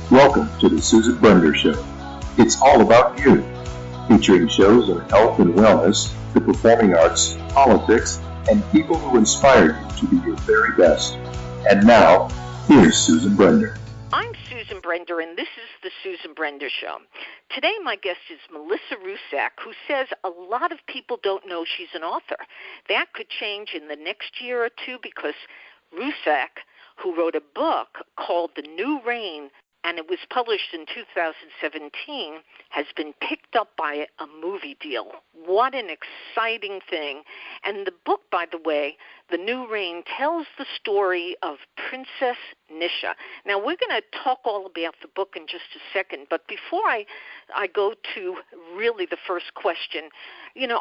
Welcome to the Susan Brender Show. It's all about you, featuring shows on health and wellness, the performing arts, politics, and people who inspire you to be your very best. And now, here's Susan Brender. I'm Susan Brender, and this is the Susan Brender Show. Today, my guest is M.L.Ruscsak, who says a lot of people don't know she's an author. That could change in the next year or two because Ruscsak, who wrote a book called The New Reign, and it was published in 2017, has been picked up by a movie deal. What an exciting thing. And the book, by the way, The New Reign, tells the story of Princess Nisha. Now, we're going to talk all about the book in just a second, but before I go to really the first question,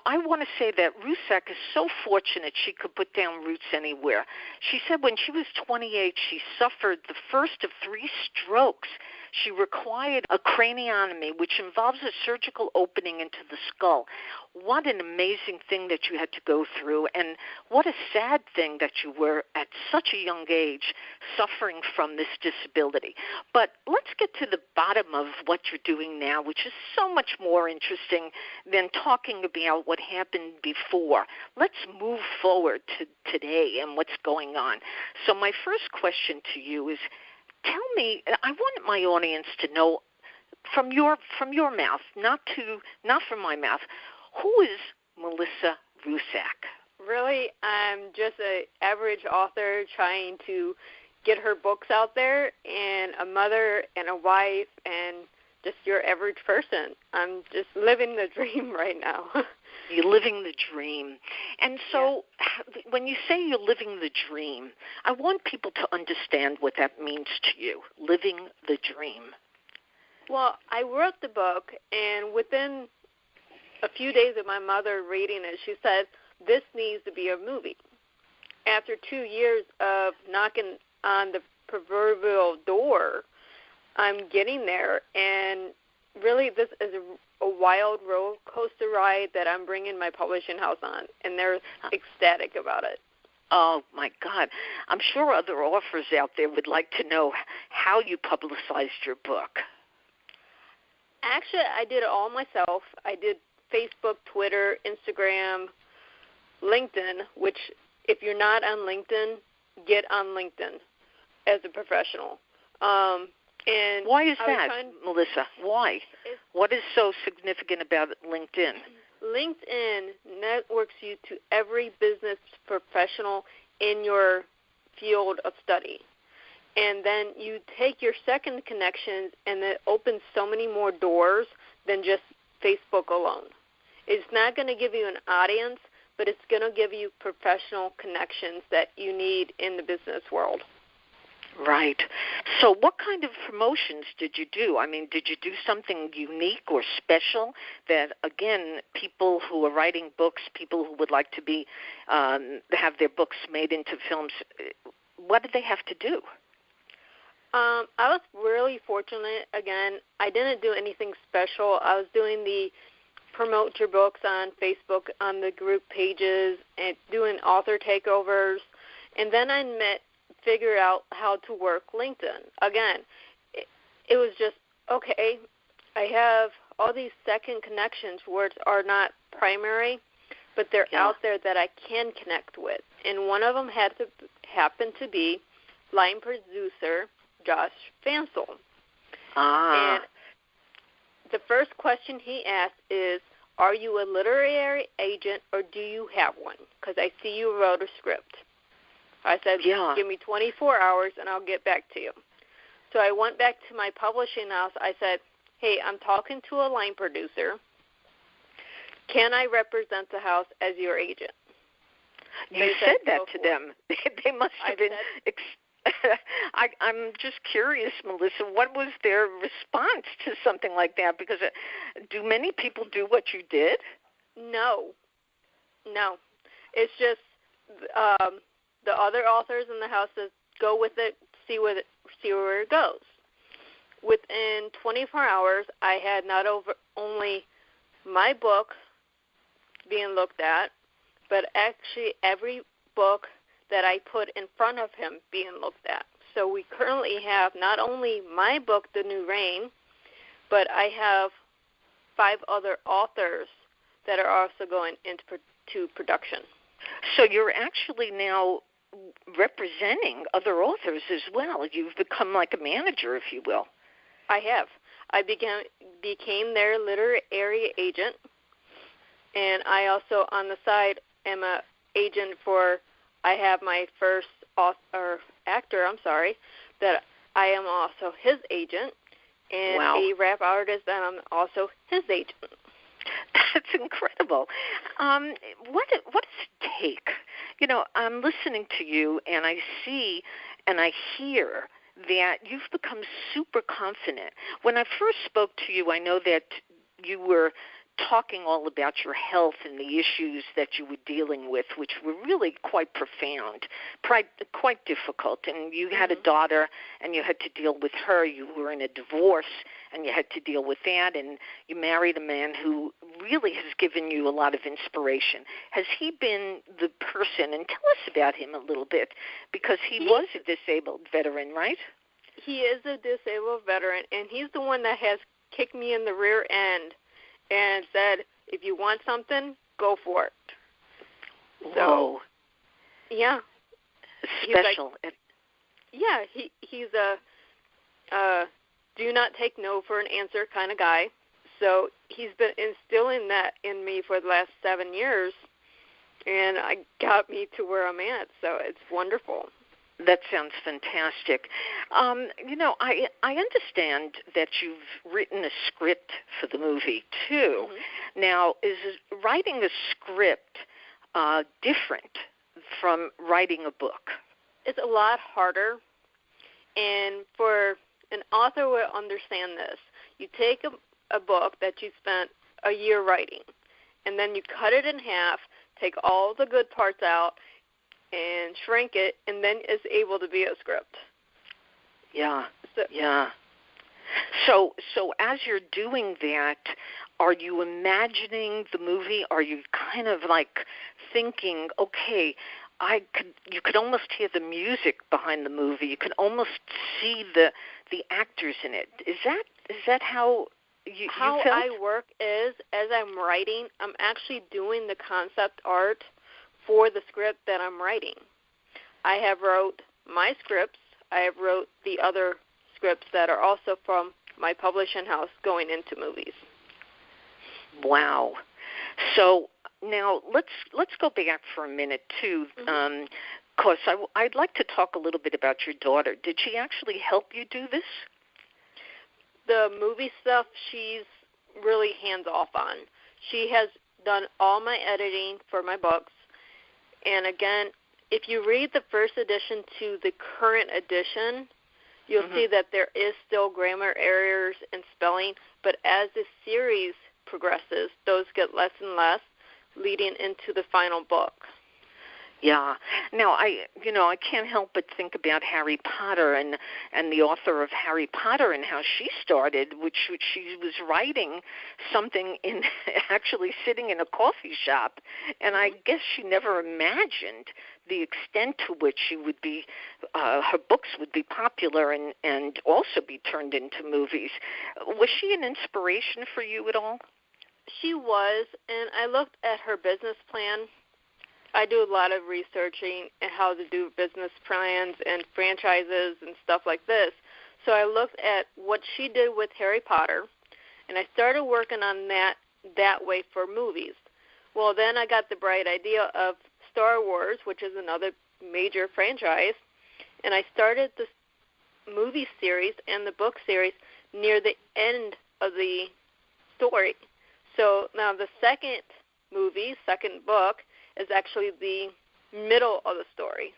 I want to say that Ruscsak is so fortunate she could put down roots anywhere. She said when she was 28, she suffered the first of 3 strokes. She required a craniotomy, which involves a surgical opening into the skull. What an amazing thing that you had to go through, and what a sad thing that you were at such a young age suffering from this disability. But let's get to the bottom of what you're doing now, which is so much more interesting than talking about what happened before. Let's move forward to today and what's going on. So my first question to you is, tell me, I want my audience to know from your mouth, not from my mouth, who is M.L.Ruscsak? Really, I'm just an average author trying to get her books out there, and a mother and a wife and just your average person. I'm just living the dream right now. You're living the dream. And so when you say you're living the dream, I want people to understand what that means to you, living the dream. Well, I wrote the book, and within a few days of my mother reading it, she said, this needs to be a movie. After 2 years of knocking on the proverbial door, I'm getting there, and really this is a wild roller coaster ride that I'm bringing my publishing house on, and they're ecstatic about it. Oh, my God. I'm sure other authors out there would like to know how you publicized your book. Actually, I did it all myself. I did Facebook, Twitter, Instagram, LinkedIn, which if you're not on LinkedIn, get on LinkedIn as a professional. And why is that, Melisa? Why? What is so significant about LinkedIn? LinkedIn networks you to every business professional in your field of study. And then you take your second connections, and it opens so many more doors than just Facebook alone. It's not going to give you an audience, but it's going to give you professional connections that you need in the business world. Right. So what kind of promotions did you do? I mean, did you do something unique or special that, again, people who are writing books, people who would like to be have their books made into films, what did they have to do? I was really fortunate. Again, I didn't do anything special. I was doing the promote your books on Facebook on the group pages and doing author takeovers. And then I figured out how to work LinkedIn. Again, it was just, okay, I have all these second connections words are not primary, but they're out there that I can connect with. And one of them happened to be line producer Josh Fansel. And the first question he asked is, are you a literary agent or do you have one? Because I see you wrote a script. I said, give me 24 hours and I'll get back to you. So I went back to my publishing house. I said, hey, I'm talking to a line producer. Can I represent the house as your agent? You said that to them. They must have been I'm just curious, Melisa, what was their response to something like that? Because do many people do what you did? No. It's just the other authors in the house says, go with it, see where it goes. Within 24 hours, I had not only my book being looked at, but actually every book that I put in front of him being looked at. So we currently have not only my book, The New Reign, but I have 5 other authors that are also going into production. So you're actually now representing other authors as well. You've become like a manager, if you will. I have. I became their literary agent, and I also, on the side, am an agent for, I have my first actor, that I am also his agent, and a rap artist that I'm also his agent. That's incredible. What does it take? You know, I'm listening to you, and I see and I hear that you've become super confident. When I first spoke to you, I know that you were talking all about your health and the issues that you were dealing with, which were really quite profound, quite difficult. And you had a daughter, and you had to deal with her. You were in a divorce, and you had to deal with that. And you married a man who really has given you a lot of inspiration. Has he been the person, and tell us about him a little bit, because he was a disabled veteran, right? He is a disabled veteran, and he's the one that has kicked me in the rear end and said, if you want something, go for it. Whoa. So, yeah. Special. He's a do not take no for an answer kind of guy. So he's been instilling that in me for the last 7 years, and I got me to where I'm at. So it's wonderful. That sounds fantastic. You know, I understand that you've written a script for the movie, too. Now, is writing a script different from writing a book? It's a lot harder, and for an author will understand this. You take a book that you spent a year writing, and then you cut it in half, take all the good parts out, and shrink it, and then it's able to be a script. So as you're doing that, are you imagining the movie? Are you kind of like thinking, okay, you could almost hear the music behind the movie. You could almost see the actors in it. Is that how you How felt? I work is, as I'm writing, I'm actually doing the concept art for the script that I'm writing. I have wrote my scripts. I have wrote the other scripts that are also from my publishing house going into movies. Wow. So now let's go back for a minute too, because I'd like to talk a little bit about your daughter. Did she actually help you do this? The movie stuff, she's really hands off on. She has done all my editing for my books. And again, if you read the first edition to the current edition, you'll see that there is still grammar errors and spelling, but as the series progresses, those get less and less, leading into the final book. Yeah. Now, I can't help but think about Harry Potter and the author of Harry Potter and how she started, which she was writing something in actually sitting in a coffee shop, and I guess she never imagined the extent to which she would be, her books would be popular and also be turned into movies. Was she an inspiration for you at all? She was, and I looked at her business plan. I do a lot of researching and how to do business plans and franchises and stuff like this. So I looked at what she did with Harry Potter, and I started working on that way for movies. Well, then I got the bright idea of Star Wars, which is another major franchise, and I started this movie series and the book series near the end of the story. So now the second book, is actually the middle of the story.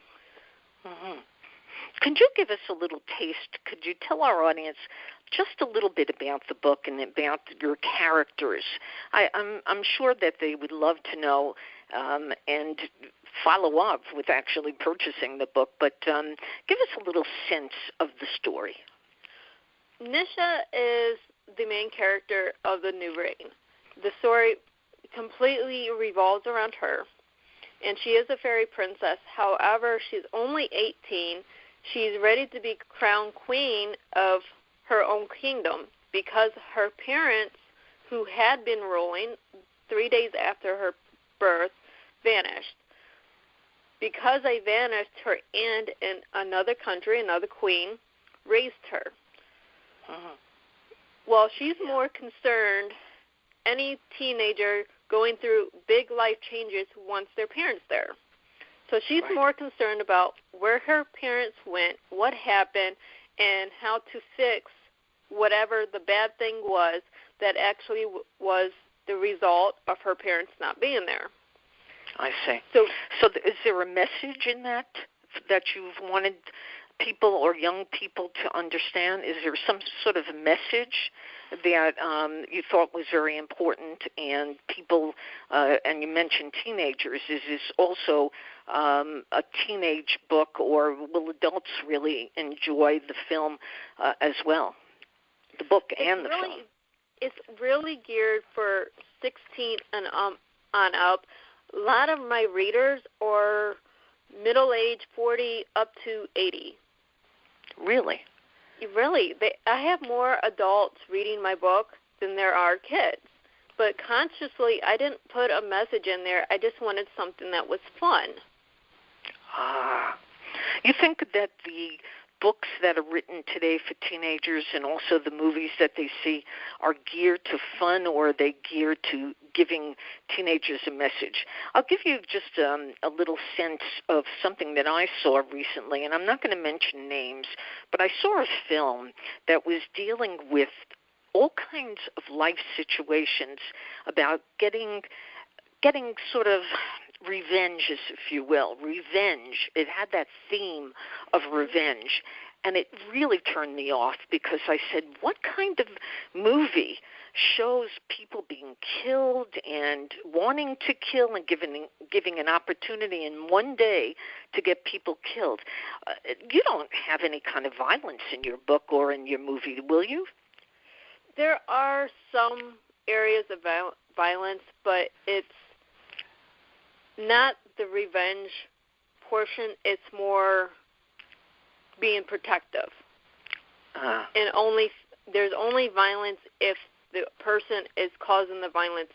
Could you give us a little taste? Could you tell our audience just a little bit about the book and about your characters? I'm sure that they would love to know and follow up with actually purchasing the book, but give us a little sense of the story. Nisha is the main character of the New Reign. The story completely revolves around her, and she is a fairy princess. However, she's only 18, she's ready to be crowned queen of her own kingdom because her parents, who had been ruling 3 days after her birth, vanished. Because they vanished, her aunt in another country, another queen, raised her. Well, she's more concerned, any teenager going through big life changes once their parents there. So she's more concerned about where her parents went, what happened, and how to fix whatever the bad thing was that actually was the result of her parents not being there. I see. So is there a message in that you've wanted people or young people to understand? Is there some sort of message that you thought was very important, and people, and you mentioned teenagers, is this also a teenage book, or will adults really enjoy the film as well, the book and the film? It's really geared for 16 and on up. A lot of my readers are middle-aged, 40 up to 80. Really? Really. I have more adults reading my book than there are kids. But consciously, I didn't put a message in there. I just wanted something that was fun. You think that the books that are written today for teenagers and also the movies that they see are geared to fun, or are they geared to giving teenagers a message? I'll give you just a little sense of something that I saw recently, and I'm not going to mention names, but I saw a film that was dealing with all kinds of life situations about getting sort of revenge, if you will. Revenge. It had that theme of revenge. And it really turned me off because I said, what kind of movie shows people being killed and wanting to kill and giving an opportunity in one day to get people killed? You don't have any kind of violence in your book or in your movie, will you? There are some areas of violence, but it's not the revenge portion. It's more being protective. And there's only violence if the person is causing the violence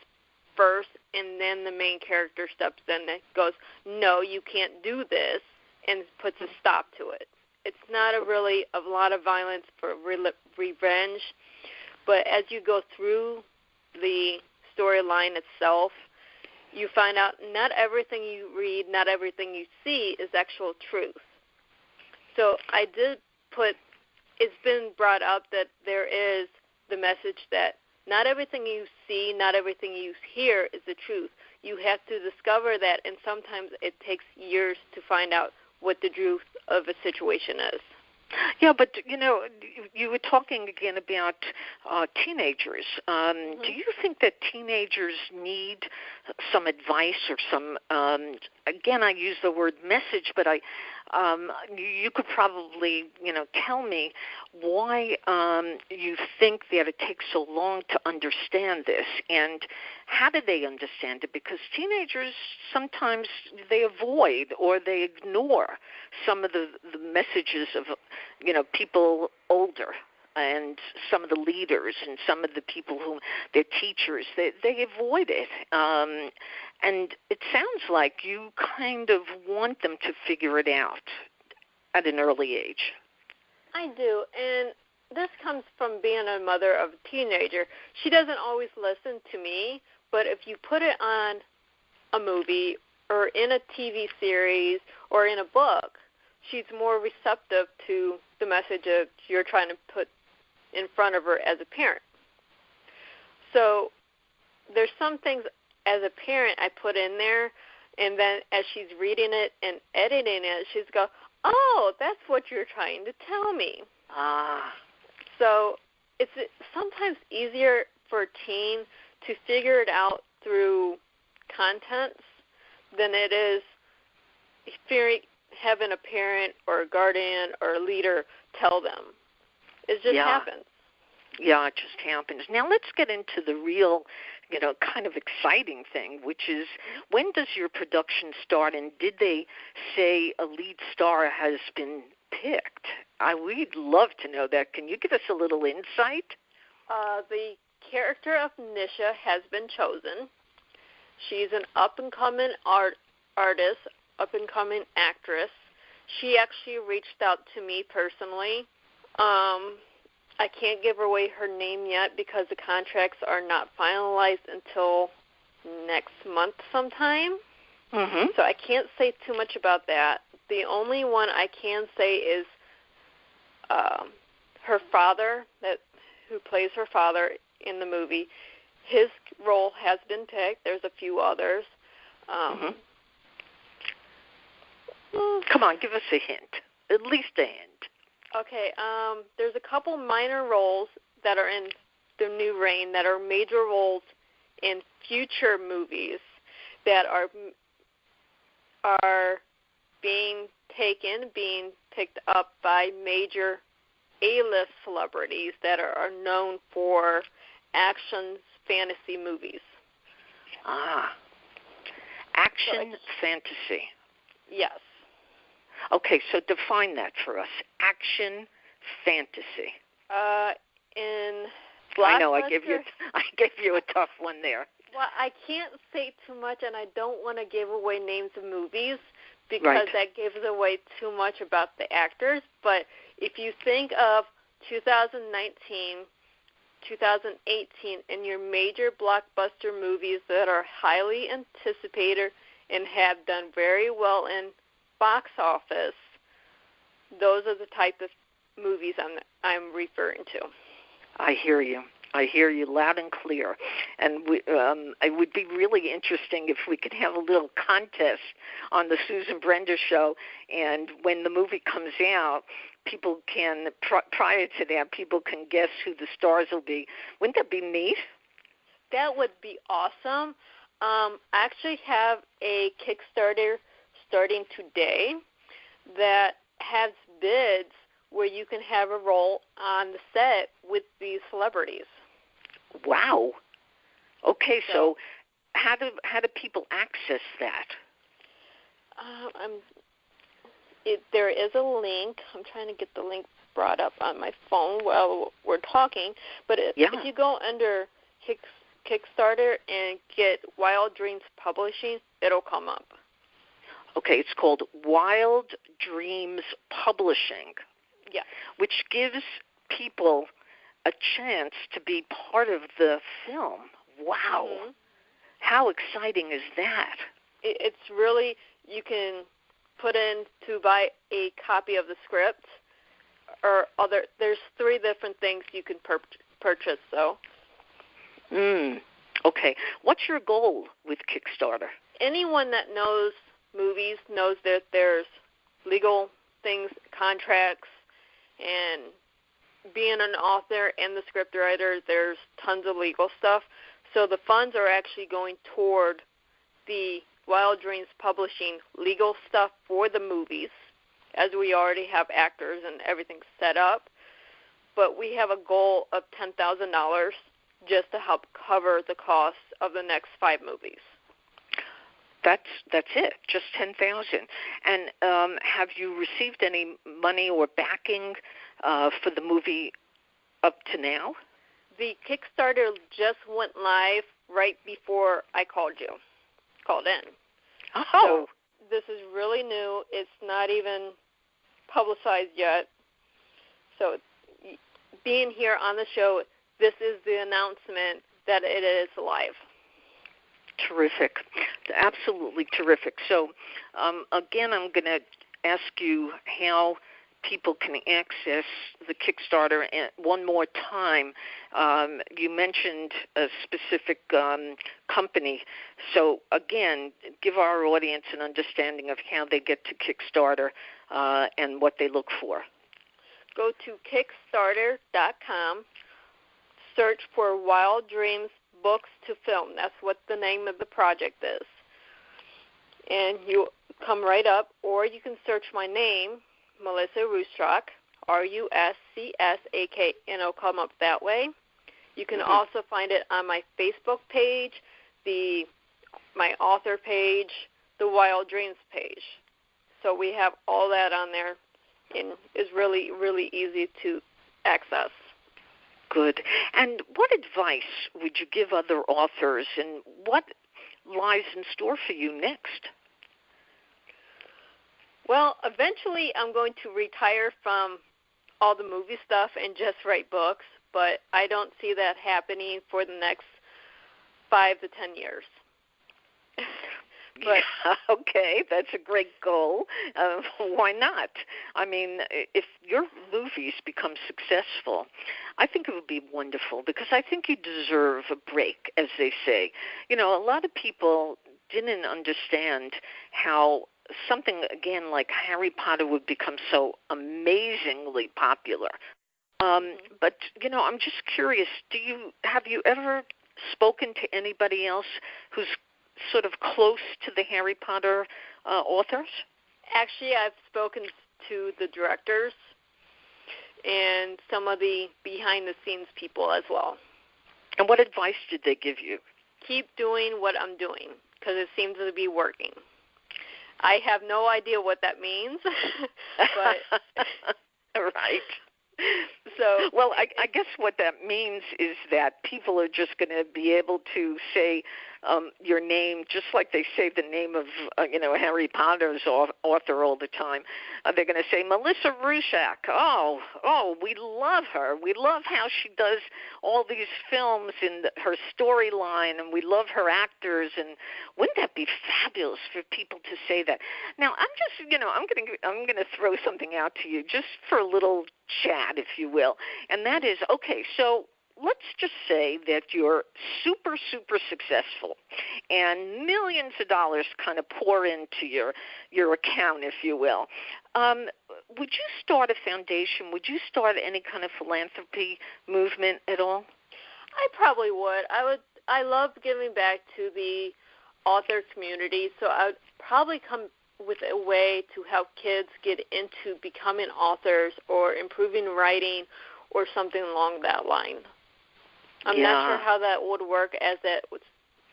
first, and then the main character steps in and goes, no, you can't do this, and puts a stop to it. It's not a lot of violence for revenge, but as you go through the storyline itself, you find out not everything you read, not everything you see is actual truth. So I did it's been brought up that there is the message that not everything you see, not everything you hear is the truth. You have to discover that, and sometimes it takes years to find out what the truth of a situation is. Yeah, but, you were talking again about teenagers. Do you think that teenagers need some advice or some, again, I use the word message, but you could probably, tell me why you think that it takes so long to understand this, and how do they understand it? Because teenagers, sometimes they avoid or they ignore some of the messages of, people older, and some of the leaders and some of the people who, their teachers, they avoid it. And it sounds like you kind of want them to figure it out at an early age. I do, and this comes from being a mother of a teenager. She doesn't always listen to me, but if you put it on a movie or in a TV series or in a book, she's more receptive to the message that you're trying to put in front of her as a parent. So there's some things as a parent I put in there, and then as she's reading it and editing it, she's go, oh, that's what you're trying to tell me. So it's sometimes easier for a teen to figure it out through contents than it is having a parent or a guardian or a leader tell them. It just happens. Yeah, it just happens. Now let's get into the real, kind of exciting thing, which is, when does your production start, and did they say a lead star has been picked? We'd love to know that. Can you give us a little insight? The character of Nisha has been chosen. She's an up-and-coming artist, up-and-coming actress. She actually reached out to me personally. I can't give away her name yet because the contracts are not finalized until next month sometime. Mm-hmm. So I can't say too much about that. The only one I can say is her father, who plays her father in the movie. His role has been picked. There's a few others. Come on, give us a hint. At least a hint. Okay, there's a couple minor roles that are in the new Lorain that are major roles in future movies that are being picked up by major A-list celebrities that are known for action fantasy movies. Action fantasy. Yes. Okay, so define that for us. Action fantasy. In I know I gave you a tough one there. Well, I can't say too much, and I don't want to give away names of movies because that gives away too much about the actors. But if you think of 2019, 2018, and your major blockbuster movies that are highly anticipated and have done very well in box office, those are the type of movies I'm referring to. I hear you. I hear you loud and clear. And it would be really interesting if we could have a little contest on the Susan Brender Show, and when the movie comes out, people can, prior to that, people can guess who the stars will be. Wouldn't that be neat? That would be awesome. I actually have a Kickstarter starting today that has bids where you can have a role on the set with these celebrities. Wow. Okay, so how do people access that? There is a link. I'm trying to get the link brought up on my phone while we're talking. But if you go under Kickstarter and get Wild Dreams Publishing, it'll come up. Okay, it's called Wild Dreams Publishing. Yeah. Which gives people a chance to be part of the film. Wow. Mm-hmm. How exciting is that? It's really, you can put in to buy a copy of the script or there's 3 different things you can purchase, so. Okay. What's your goal with Kickstarter? Anyone that knows movies knows that there's legal things, contracts, and being an author and the scriptwriter, there's tons of legal stuff. So the funds are actually going toward the Wild Dreams Publishing legal stuff for the movies, as we already have actors and everything set up. But we have a goal of $10,000 just to help cover the cost of the next 5 movies. That's it, just $10,000. And have you received any money or backing for the movie up to now? The Kickstarter just went live right before I called in. Oh. So this is really new. It's not even publicized yet. So being here on the show, this is the announcement that it is live. Terrific. Absolutely terrific. So, again, I'm going to ask you how people can access the Kickstarter one more time. You mentioned a specific company. So, again, give our audience an understanding of how they get to Kickstarter and what they look for. Go to Kickstarter.com, search for Wild Dreams Books to Film. That's what the name of the project is. And you come right up, or you can search my name, M.L.Ruscsak, R-U-S-C-S-A-K, and it'll come up that way. You can also find it on my Facebook page, my author page, the Wild Dreams page. So we have all that on there and is really, really easy to access. Good. And what advice would you give other authors, and what lies in store for you next? Well, eventually I'm going to retire from all the movie stuff and just write books, but I don't see that happening for the next 5 to 10 years. But okay, that's a great goal. Why not? I mean, if your movies become successful, I think it would be wonderful, because I think you deserve a break, as they say. You know, a lot of people didn't understand how something, again, like Harry Potter would become so amazingly popular. But, you know, I'm just curious, have you ever spoken to anybody else who's sort of close to the Harry Potter authors? Actually, I've spoken to the directors and some of the behind-the-scenes people as well. And what advice did they give you? Keep doing what I'm doing, because it seems to be working. I have no idea what that means, but right. So, well, I guess what that means is that people are just going to be able to say your name, just like they say the name of, Harry Potter's author all the time. They're going to say M.L.Ruscsak. Oh, we love her. We love how she does all these films and her storyline, and we love her actors. And wouldn't that be fabulous for people to say that? Now, I'm going to throw something out to you just for a little chat, if you will, and that is, okay, so let's just say that you're super, super successful and millions of dollars kind of pour into your account, if you will. Would you start a foundation? Would you start any kind of philanthropy movement at all? I probably would. I love giving back to the author community, so I would probably come with a way to help kids get into becoming authors or improving writing or something along that line. I'm not sure how that would work, as that would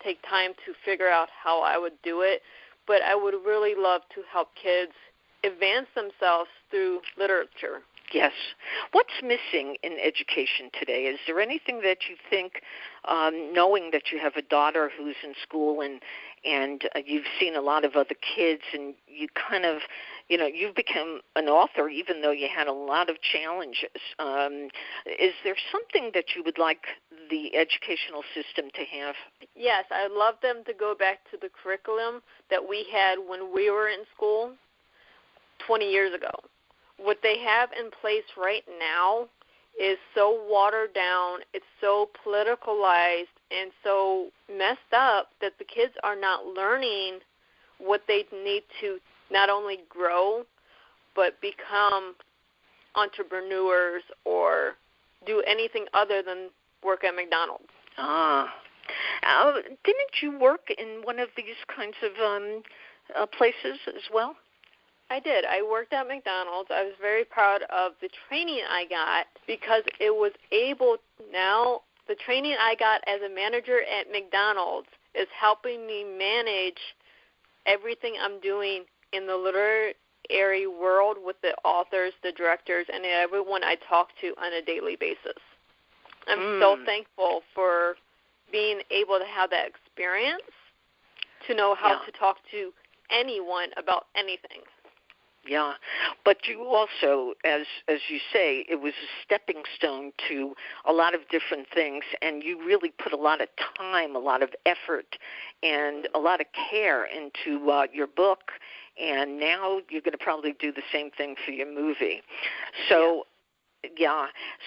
take time to figure out how I would do it, but I would really love to help kids advance themselves through literature. Yes. What's missing in education today? Is there anything that you think, knowing that you have a daughter who's in school and you've seen a lot of other kids, and you kind of, you've become an author even though you had a lot of challenges. Is there something that you would like the educational system to have? Yes, I'd love them to go back to the curriculum that we had when we were in school 20 years ago. What they have in place right now is so watered down, it's so politicalized and so messed up that the kids are not learning what they need to not only grow but become entrepreneurs or do anything other than work at McDonald's. Didn't you work in one of these kinds of places as well? I did. I worked at McDonald's. I was very proud of the training I got, because it was able now, the training I got as a manager at McDonald's is helping me manage everything I'm doing in the literary world with the authors, the directors, and everyone I talk to on a daily basis. I'm so thankful for being able to have that experience, to know how to talk to anyone about anything. Yeah, but you also, as you say, it was a stepping stone to a lot of different things, and you really put a lot of time, a lot of effort, and a lot of care into your book, and now you're going to probably do the same thing for your movie. So,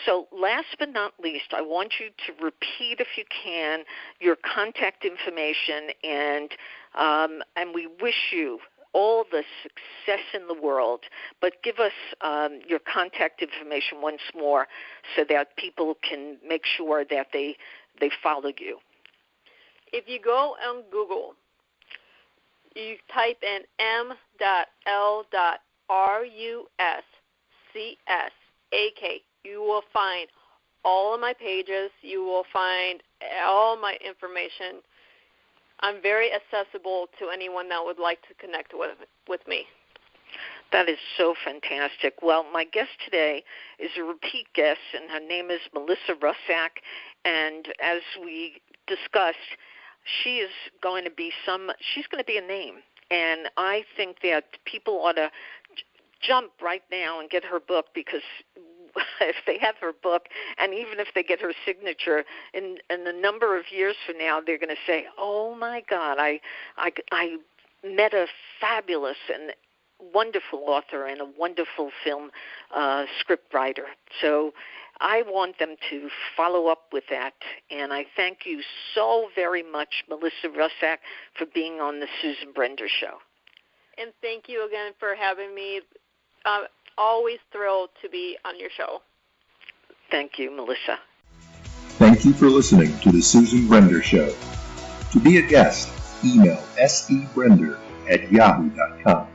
So last but not least, I want you to repeat, if you can, your contact information, and we wish you all the success in the world, but give us your contact information once more so that people can make sure that they follow you. If you go on Google, you type in M.L.Ruscsak, you will find all of my pages. You will find all my information. I'm very accessible to anyone that would like to connect with me. That is so fantastic. Well, my guest today is a repeat guest, and her name is M.L.Ruscsak. And as we discussed, she is going to be she's going to be a name. And I think that people ought to jump right now and get her book, because if they have her book, and even if they get her signature, in a number of years from now, they're going to say, "Oh my God, I met a fabulous and wonderful author and a wonderful film script writer." So I want them to follow up with that. And I thank you so very much, M.L.Ruscsak, for being on the Susan Brender Show. And thank you again for having me. Always thrilled to be on your show. Thank you, Melisa. Thank you for listening to the Susan Brender Show. To be a guest, email sebrender@yahoo.com.